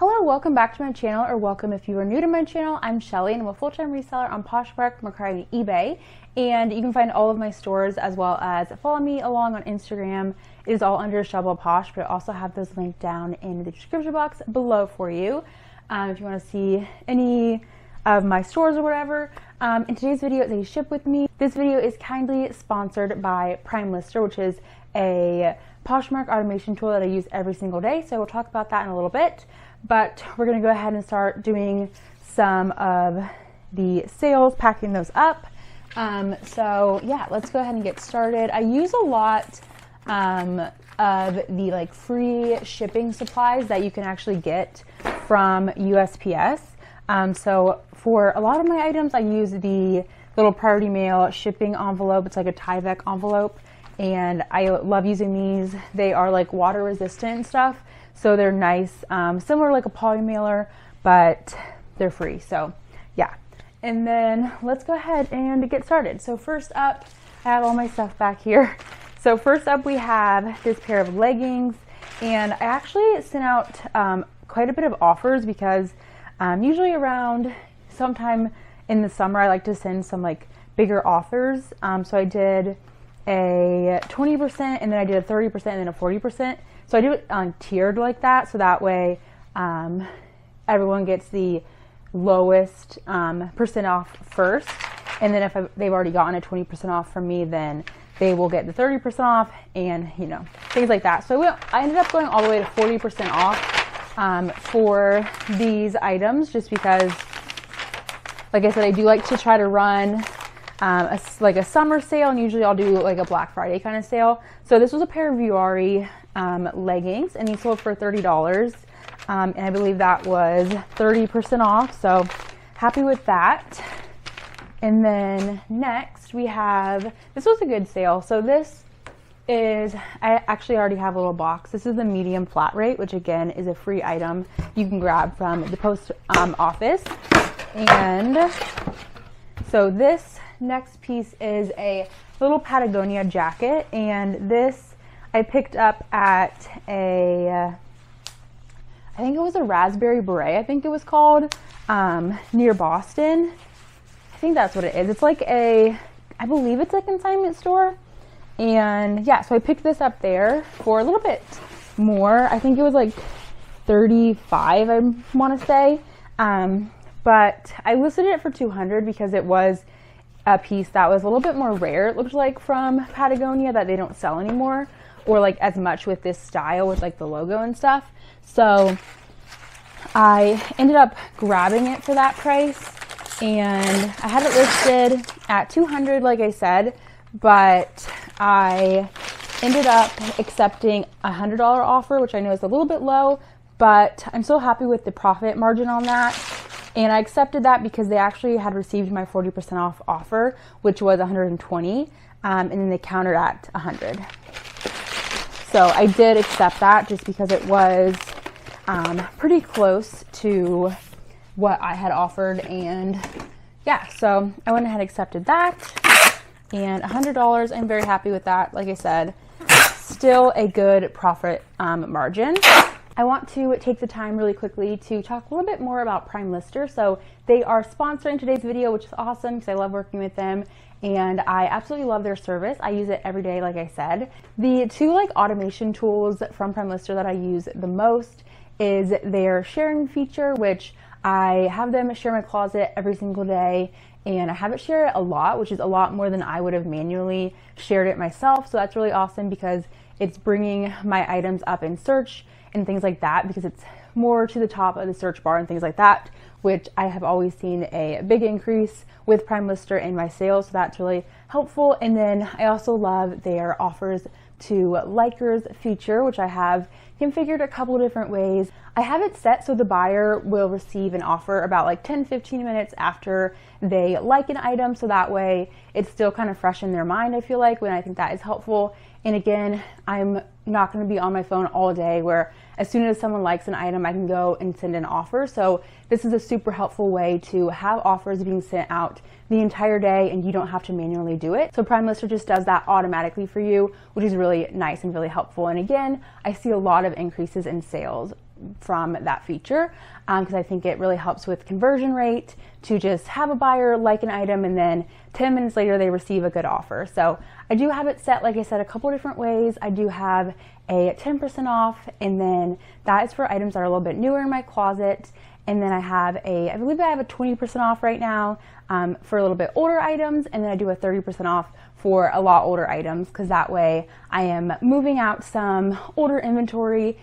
Hello, welcome back to my channel, or welcome if you are new to my channel. I'm Shelly and I'm a full-time reseller on Poshmark, Mercari, and eBay. And you can find all of my stores as well as follow me along on Instagram. It is all under Shelby Posh, but I also have those linked down in the description box below for you. If you want to see any of my stores or whatever. In today's video is a ship with me. This video is kindly sponsored by PrimeLister, which is a Poshmark automation tool that I use every single day. So we'll talk about that in a little bit. But we're going to go ahead and start doing some of the sales, packing those up. So yeah, let's go ahead and get started. I use a lot of the free shipping supplies that you can actually get from USPS. So for a lot of my items, I use the little Priority Mail shipping envelope. It's like a Tyvek envelope, and I love using these. They are like water resistant and stuff, so they're nice, similar like a poly mailer, but they're free. So yeah, and then let's go ahead and get started. So first up, I have all my stuff back here. So first up, we have this pair of leggings, and I actually sent out quite a bit of offers because usually around sometime in the summer, I like to send some bigger offers. So I did a 20%, and then I did a 30%, and then a 40%. So I do it tiered like that, so that way everyone gets the lowest percent off first. And then if they've already gotten a 20% off from me, then they will get the 30% off, and things like that. So I ended up going all the way to 40% off for these items, just because, like I said, I do like to try to run a summer sale, and usually I'll do like a Black Friday kind of sale. So this was a pair of Vuori leggings, and these sold for $30, and I believe that was 30% off, so happy with that. And then next we have, this was a good sale. So this is, I actually already have a little box. This is the medium flat rate, which again is a free item you can grab from the post office. And so this next piece is a little Patagonia jacket, and this I picked up at I think it was a Raspberry Beret, I think it was called, near Boston. I think that's what it is. It's I believe it's a consignment store. And yeah, so I picked this up there for a little bit more. I think it was like $35, I want to say. But I listed it for $200 because it was a piece that was a little bit more rare, it looked like, from Patagonia, that they don't sell anymore, or as much with this style with the logo and stuff. So I ended up grabbing it for that price, and I had it listed at $200, like I said, but I ended up accepting a $100 offer, which I know is a little bit low, but I'm so happy with the profit margin on that. And I accepted that because they actually had received my 40% off offer, which was $120, and then they countered at $100. So I did accept that just because it was pretty close to what I had offered. And yeah, so I went ahead and accepted that, and $100, I'm very happy with that. Like I said, still a good profit margin. I want to take the time really quickly to talk a little bit more about PrimeLister. So they are sponsoring today's video, which is awesome because I love working with them, and I absolutely love their service. I use it every day, like I said. The two automation tools from PrimeLister that I use the most is their sharing feature, which I have them share my closet every single day, and I have it share it a lot, which is a lot more than I would have manually shared it myself. So that's really awesome because it's bringing my items up in search and things like that, because it's more to the top of the search bar and things like that, which I have always seen a big increase with PrimeLister in my sales, so that's really helpful. And then I also love their offers to likers feature, which I have configured a couple of different ways. I have it set so the buyer will receive an offer about 10-15 minutes after they like an item, so that way it's still kind of fresh in their mind, I feel like, when I think that is helpful. And again, I'm not going to be on my phone all day, where as soon as someone likes an item, I can go and send an offer. So this is a super helpful way to have offers being sent out the entire day, and you don't have to manually do it. So PrimeLister just does that automatically for you, which is really nice and really helpful. And again, I see a lot of increases in sales from that feature, because I think it really helps with conversion rate to just have a buyer like an item and then 10 minutes later they receive a good offer. So I do have it set, like I said, a couple different ways. I do have a 10% off, and then that is for items that are a little bit newer in my closet. And then I have I believe I have a 20% off right now for a little bit older items, and then I do a 30% off for a lot older items, because that way I am moving out some older inventory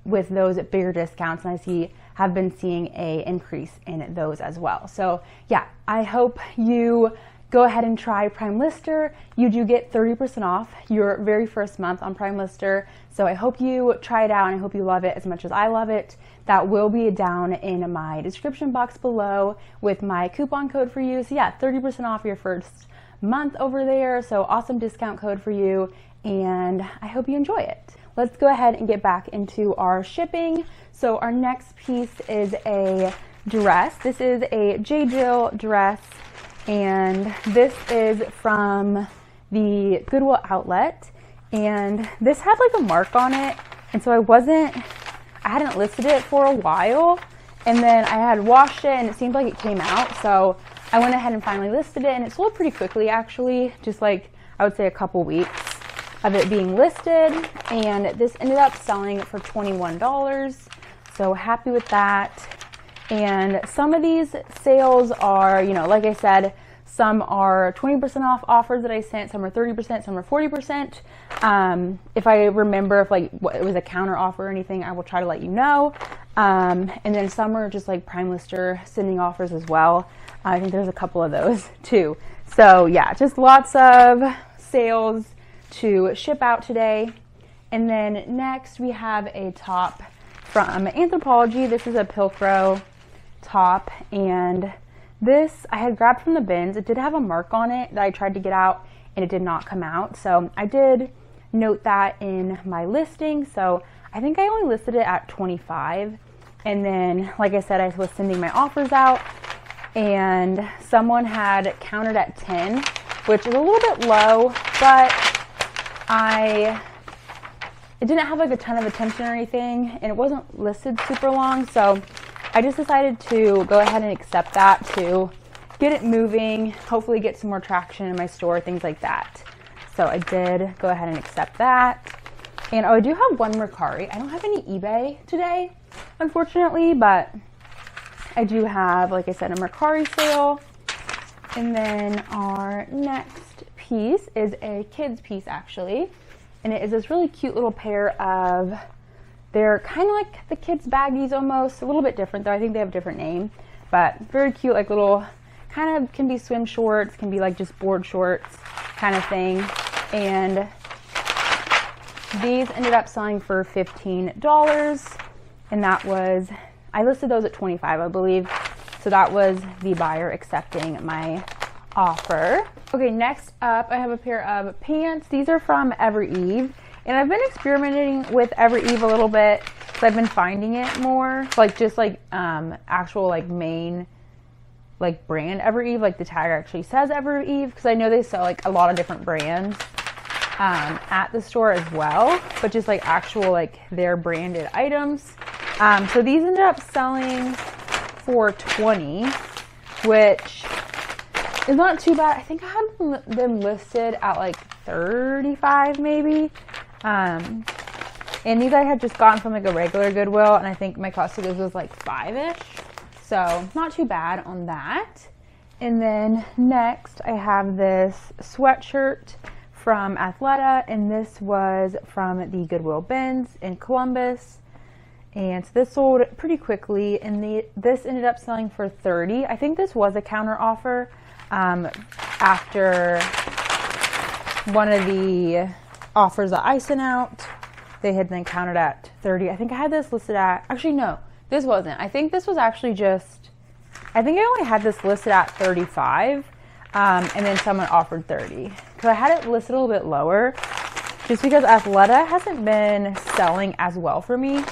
with those at bigger discounts, and I have been seeing a increase in those as well. So yeah, I hope you go ahead and try PrimeLister. You do get 30% off your very first month on PrimeLister. So I hope you try it out, and I hope you love it as much as I love it. That will be down in my description box below with my coupon code for you. So yeah, 30% off your first month over there. So awesome discount code for you, and I hope you enjoy it. Let's go ahead and get back into our shipping. So our next piece is a dress. This is a J. Jill dress, and this is from the Goodwill outlet, and this had like a mark on it, and so I hadn't listed it for a while, and then I had washed it and it seemed like it came out, so I went ahead and finally listed it, and it sold pretty quickly actually, just like I would say a couple weeks of it being listed, and this ended up selling for $21, so happy with that. And some of these sales are, you know, like I said, some are 20% off offers that I sent, some are 30%, some are 40%. If I remember if like it was a counter offer or anything, I will try to let you know. And then some are just like PrimeLister sending offers as well. I think there's a couple of those too. So yeah, just lots of sales to ship out today. And then next we have a top from Anthropologie. This is a Pilcrow top, and this I had grabbed from the bins. It did have a mark on it that I tried to get out and it did not come out, so I did note that in my listing. So I think I only listed it at 25, and then like I said, I was sending my offers out and someone had countered at 10, which is a little bit low, but it didn't have like a ton of attention or anything, and it wasn't listed super long, so I just decided to go ahead and accept that to get it moving, hopefully get some more traction in my store, things like that. So I did go ahead and accept that. And I do have one Mercari. I don't have any eBay today, unfortunately, but I do have, like I said, a Mercari sale. And then our next piece is a kids piece actually. And it is this really cute little pair of, they're kind of like the kids' baggies almost, a little bit different though. I think they have a different name, but very cute, like little, kind of can be swim shorts, can be like just board shorts kind of thing. And these ended up selling for $15, and that was, I listed those at 25, I believe. So that was the buyer accepting my offer. Okay, next up I have a pair of pants. These are from Every Eve, and I've been experimenting with Every Eve a little bit because I've been finding it more like just like actual like main like brand Every Eve, like the tag actually says Every Eve, because I know they sell like a lot of different brands at the store as well, but just like actual like their branded items. So these ended up selling for $20, which is not too bad. I think I had them listed at like $35 maybe. And these I had just gotten from like a regular Goodwill, and I think my cost of this was like $5-ish. So not too bad on that. And then next I have this sweatshirt from Athleta, and this was from the Goodwill bins in Columbus. And so this sold pretty quickly, and this ended up selling for $30. I think this was a counter offer after one of the offers that I sent out. They had then counted at $30. I think I had this listed at, actually no, this wasn't. I think this was actually just, I think I only had this listed at $35, and then someone offered $30. Because I had it listed a little bit lower, just because Athleta hasn't been selling as well for me.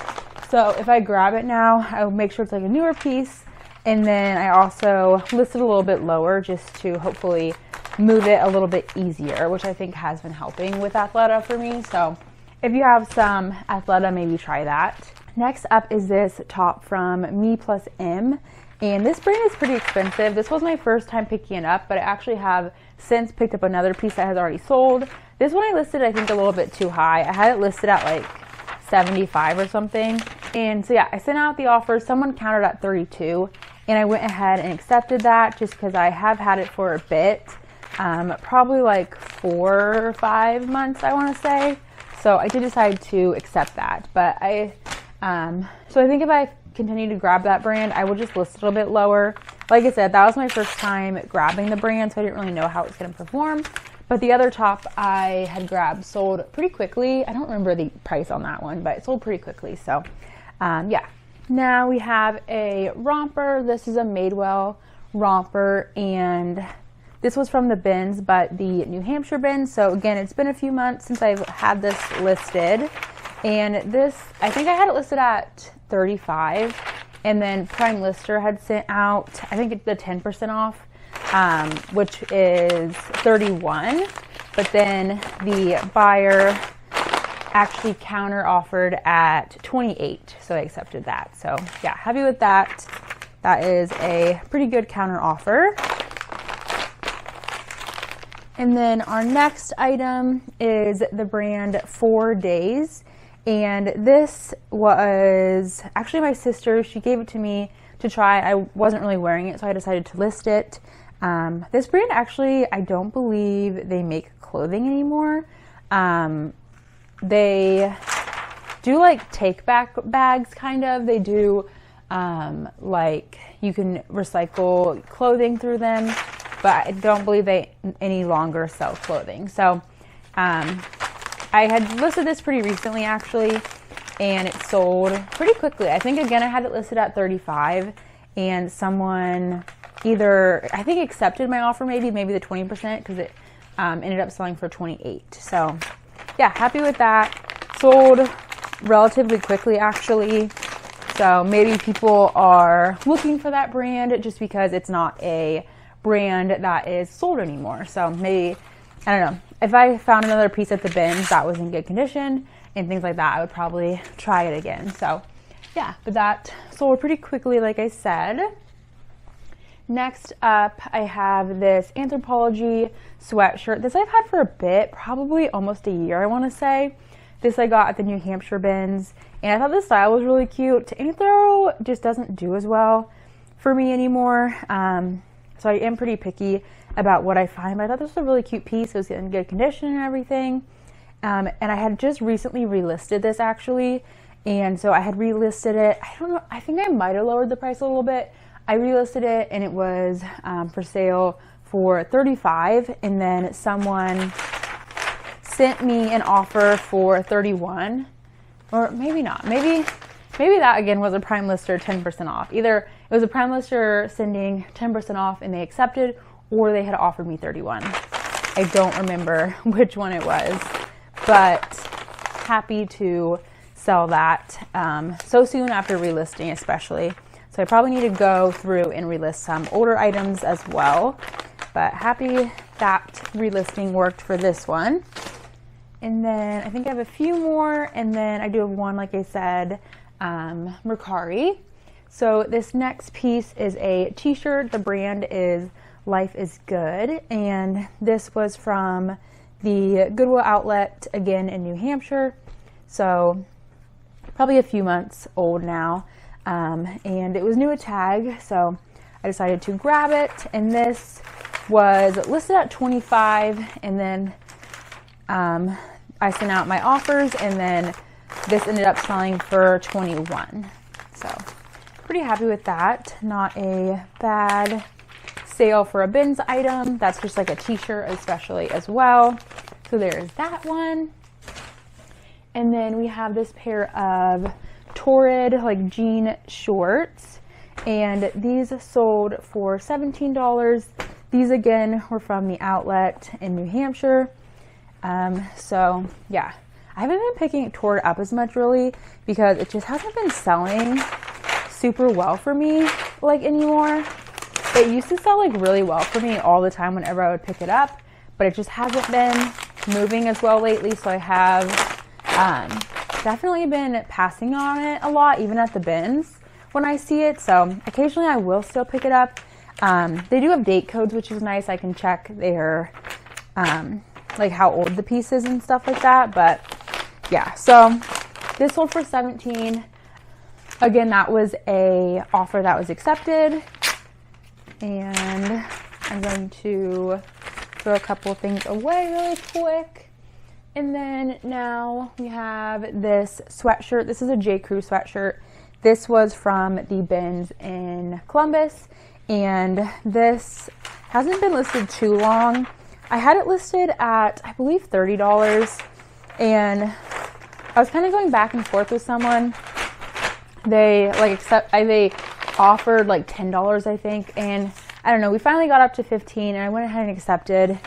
So if I grab it now, I'll make sure it's like a newer piece. And then I also listed a little bit lower just to hopefully move it a little bit easier, which I think has been helping with Athleta for me. So if you have some Athleta, maybe try that. Next up is this top from Me Plus M, and this brand is pretty expensive. This was my first time picking it up, but I actually have since picked up another piece that has already sold. This one I listed, I think, a little bit too high. I had it listed at like 75 or something. And so yeah, I sent out the offer. Someone countered at 32, and I went ahead and accepted that just because I have had it for a bit, probably like 4 or 5 months, I want to say. So I did decide to accept that. But so I think if I continue to grab that brand, I will just list it a little bit lower. Like I said, that was my first time grabbing the brand, so I didn't really know how it's going to perform. But the other top I had grabbed sold pretty quickly. I don't remember the price on that one, but it sold pretty quickly. So yeah. Now we have a romper. This is a Madewell romper, and this was from the bins, but the New Hampshire bins. So again, it's been a few months since I've had this listed. And this, I think I had it listed at 35, and then PrimeLister had sent out, I think it's the 10% off, which is 31, but then the buyer actually counter offered at 28, so I accepted that. So yeah, happy with that. That is a pretty good counter offer. And then our next item is the brand 4 Days. And this was actually my sister. She gave it to me to try. I wasn't really wearing it, so I decided to list it. This brand actually, I don't believe they make clothing anymore. They do like take back bags, kind of. They do like you can recycle clothing through them, but I don't believe they any longer sell clothing. So I had listed this pretty recently actually, and it sold pretty quickly. I think again I had it listed at 35, and someone either I think accepted my offer, maybe the 20%, because it ended up selling for 28. So yeah, happy with that. Sold relatively quickly actually. So maybe people are looking for that brand just because it's not a brand that is sold anymore. So maybe, I don't know, if I found another piece at the bins that was in good condition and things like that, I would probably try it again. So yeah, but that sold pretty quickly, like I said. Next up, I have this Anthropologie sweatshirt. This I've had for a bit, probably almost a year, I want to say. This I got at the New Hampshire bins, and I thought the style was really cute. Anthro just doesn't do as well for me anymore, so I am pretty picky about what I find, but I thought this was a really cute piece. It was in good condition and everything, and I had just recently relisted this actually, and so I had relisted it. I don't know, I think I might have lowered the price a little bit. I relisted it, and it was for sale for $35, and then someone sent me an offer for $31, or maybe not. Maybe that again was a PrimeLister 10% off. Either it was a PrimeLister sending 10% off and they accepted, or they had offered me $31. I don't remember which one it was, but happy to sell that so soon after relisting, especially. So I probably need to go through and relist some older items as well, but happy that relisting worked for this one. And then I think I have a few more, and then I do have one, like I said, Mercari. So this next piece is a t-shirt. The brand is Life is Good, and this was from the Goodwill outlet, again in New Hampshire. So probably a few months old now, and it was new at tag, so I decided to grab it. And this was listed at 25, and then I sent out my offers, and then this ended up selling for 21. So pretty happy with that. Not a bad sale for a bins item. That's just like a t-shirt especially as well. So there's that one. And then we have this pair of Torrid like jean shorts, and these sold for $17. These again were from the outlet in New Hampshire. So yeah, I haven't been picking Torrid up as much really because it just hasn't been selling super well for me like anymore. It used to sell like really well for me all the time whenever I would pick it up, but it just hasn't been moving as well lately. So I have definitely been passing on it a lot, even at the bins when I see it. So occasionally I will still pick it up. They do have date codes, which is nice. I can check their, like how old the piece is and stuff like that. But yeah, so this sold for $17. Again, that was a offer that was accepted. And I'm going to throw a couple of things away really quick. And then now we have this sweatshirt. This is a J. Crew sweatshirt. This was from the bins in Columbus. And this hasn't been listed too long. I had it listed at, I believe, $30. And I was kind of going back and forth with someone. They offered like $10, I think. And I don't know, we finally got up to $15 and I went ahead and accepted.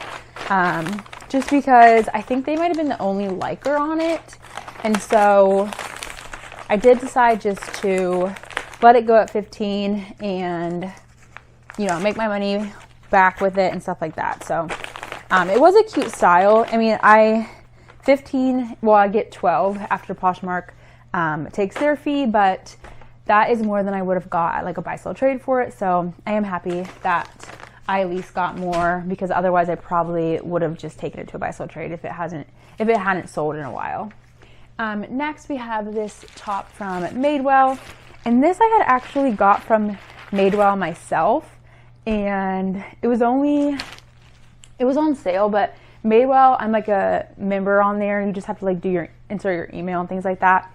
Just because I think they might have been the only liker on it. And so I did decide just to let it go at $15 and, you know, make my money back with it and stuff like that. So it was a cute style. I mean, I get 12 after Poshmark takes their fee, but that is more than I would have got at like a buy sell trade for it. So I am happy that I at least got more, because otherwise I probably would have just taken it to a buy sell trade if it hadn't sold in a while. Next we have this top from Madewell, and this I had actually got from Madewell myself, and it was on sale. But Madewell, I'm like a member on there, and you just have to like insert your email and things like that.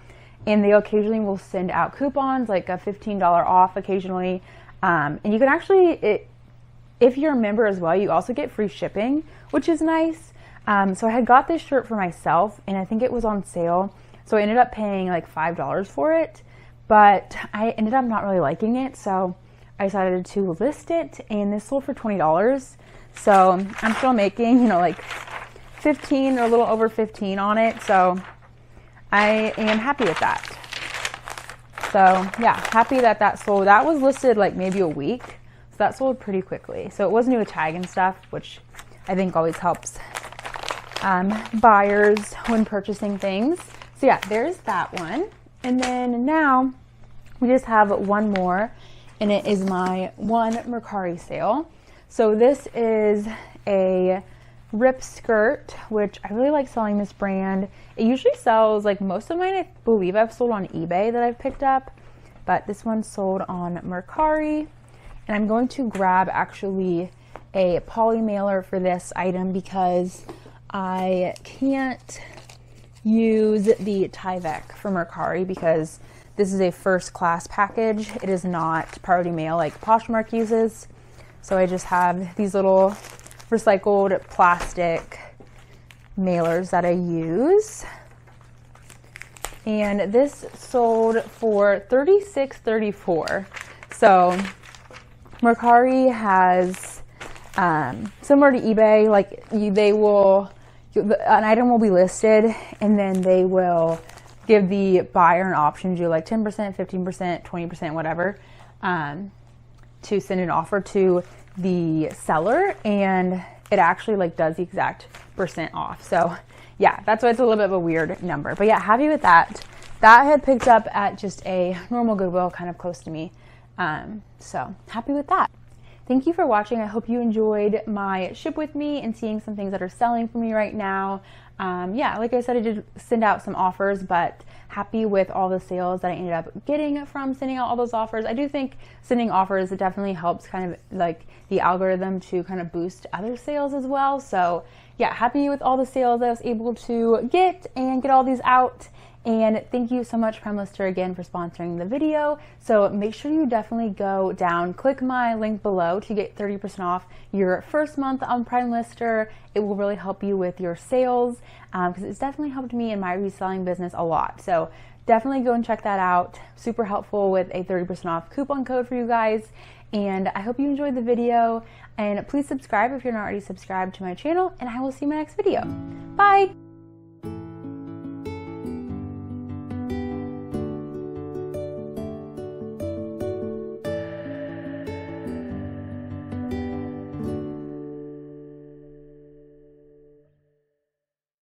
And they occasionally will send out coupons, like a $15 off occasionally. And you can actually, if you're a member as well, you also get free shipping, which is nice. So I had got this shirt for myself, and I think it was on sale. So I ended up paying like $5 for it, but I ended up not really liking it. So I decided to list it, and this sold for $20. So I'm still making, you know, like 15 or a little over 15 on it. So I am happy with that. So yeah, happy that that sold. That was listed like maybe a week. So that sold pretty quickly. So it was new with tag and stuff, which I think always helps buyers when purchasing things. So yeah, there's that one. And then now we just have one more, and it is my one Mercari sale. So this is a rip skirt, which I really like selling this brand. It usually sells, like most of mine I believe I've sold on eBay that I've picked up, but this one sold on Mercari. And I'm going to grab actually a poly mailer for this item because I can't use the Tyvek from Mercari because this is a first class package. It is not priority mail like Poshmark uses. So I just have these little recycled plastic mailers that I use. And this sold for $36.34. So Mercari has, similar to eBay, like an item will be listed and then they will give the buyer an option to do like 10%, 15%, 20%, whatever, to send an offer to the seller, and it actually like does the exact percent off. So yeah, that's why it's a little bit of a weird number. But yeah, happy with that. That I had picked up at just a normal Goodwill kind of close to me. So happy with that. Thank you for watching. I hope you enjoyed my ship with me and seeing some things that are selling for me right now. Yeah, like I said, I did send out some offers, but happy with all the sales that I ended up getting from sending out all those offers. I do think sending offers, it definitely helps kind of like the algorithm to kind of boost other sales as well. So yeah, happy with all the sales I was able to get and get all these out. And thank you so much, PrimeLister, again for sponsoring the video. So make sure you definitely go down, click my link below to get 30% off your first month on PrimeLister. It will really help you with your sales because it's definitely helped me in my reselling business a lot. So definitely go and check that out. Super helpful with a 30% off coupon code for you guys. And I hope you enjoyed the video. And please subscribe if you're not already subscribed to my channel. And I will see you in my next video. Bye!